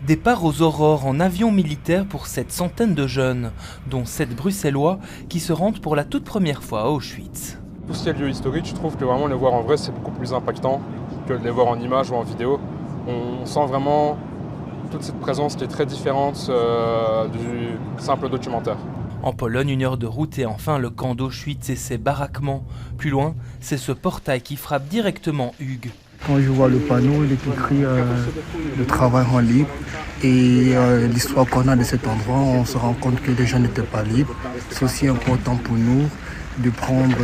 Départ aux aurores en avion militaire pour cette centaine de jeunes, dont 7 Bruxellois qui se rendent pour la toute première fois à Auschwitz. Tout ce qui est lieu historique, je trouve que vraiment les voir en vrai, c'est beaucoup plus impactant que de les voir en images ou en vidéo. On sent vraiment toute cette présence qui est très différente du simple documentaire. En Pologne, 1 heure de route et enfin le camp d'Auschwitz et ses baraquements. Plus loin, c'est ce portail qui frappe directement Hugues. Quand je vois le panneau, il est écrit le travail rend libre. Et l'histoire qu'on a de cet endroit, on se rend compte que les gens n'étaient pas libres. C'est aussi important pour nous de prendre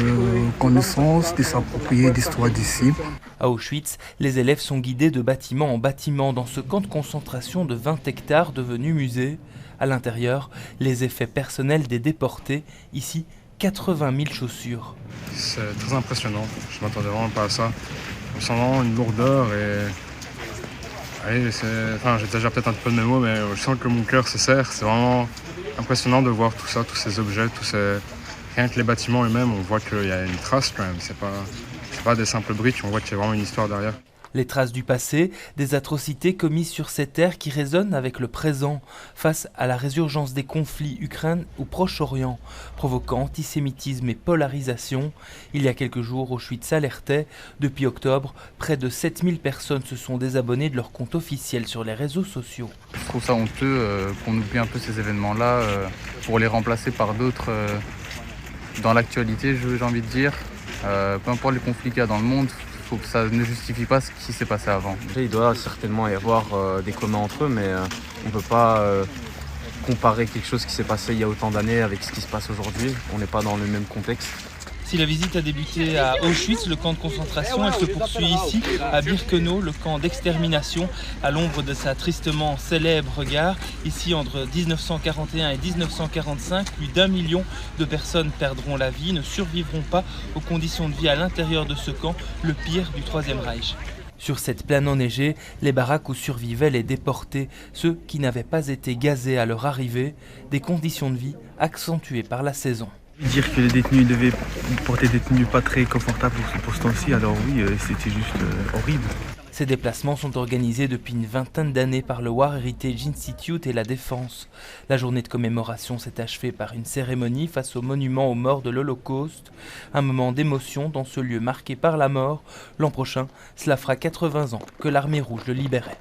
connaissance, de s'approprier l'histoire d'ici. À Auschwitz, les élèves sont guidés de bâtiment en bâtiment dans ce camp de concentration de 20 hectares devenu musée. À l'intérieur, les effets personnels des déportés, ici 80 000 chaussures. C'est très impressionnant, je ne m'attendais vraiment pas à ça. On sent vraiment une lourdeur et... j'exagère peut-être un peu de mes mots, mais je sens que mon cœur se serre. C'est vraiment impressionnant de voir tout ça, tous ces objets, rien que les bâtiments eux-mêmes, on voit qu'il y a une trace quand même. C'est pas des simples briques, on voit qu'il y a vraiment une histoire derrière. Les traces du passé, des atrocités commises sur ces terres qui résonnent avec le présent, face à la résurgence des conflits Ukraine ou Proche-Orient, provoquant antisémitisme et polarisation. Il y a quelques jours, Auschwitz alertait. Depuis octobre, près de 7000 personnes se sont désabonnées de leur compte officiel sur les réseaux sociaux. Je trouve ça honteux qu'on oublie un peu ces événements-là pour les remplacer par d'autres dans l'actualité, j'ai envie de dire. Peu importe les conflits qu'il y a dans le monde, ça ne justifie pas ce qui s'est passé avant. Il doit certainement y avoir des communs entre eux, mais on ne peut pas comparer quelque chose qui s'est passé il y a autant d'années avec ce qui se passe aujourd'hui. On n'est pas dans le même contexte. Si la visite a débuté à Auschwitz, le camp de concentration, elle se poursuit ici, à Birkenau, le camp d'extermination, à l'ombre de sa tristement célèbre gare. Ici, entre 1941 et 1945, plus d'1 million de personnes perdront la vie, ne survivront pas aux conditions de vie à l'intérieur de ce camp, le pire du Troisième Reich. Sur cette plaine enneigée, les baraques où survivaient les déportés, ceux qui n'avaient pas été gazés à leur arrivée, des conditions de vie accentuées par la saison. Dire que les détenus devaient porter des tenues pas très confortables pour ce temps-ci, alors oui, c'était juste horrible. Ces déplacements sont organisés depuis une vingtaine d'années par le War Heritage Institute et la Défense. La journée de commémoration s'est achevée par une cérémonie face au monument aux morts de l'Holocauste. Un moment d'émotion dans ce lieu marqué par la mort. L'an prochain, cela fera 80 ans que l'Armée rouge le libérait.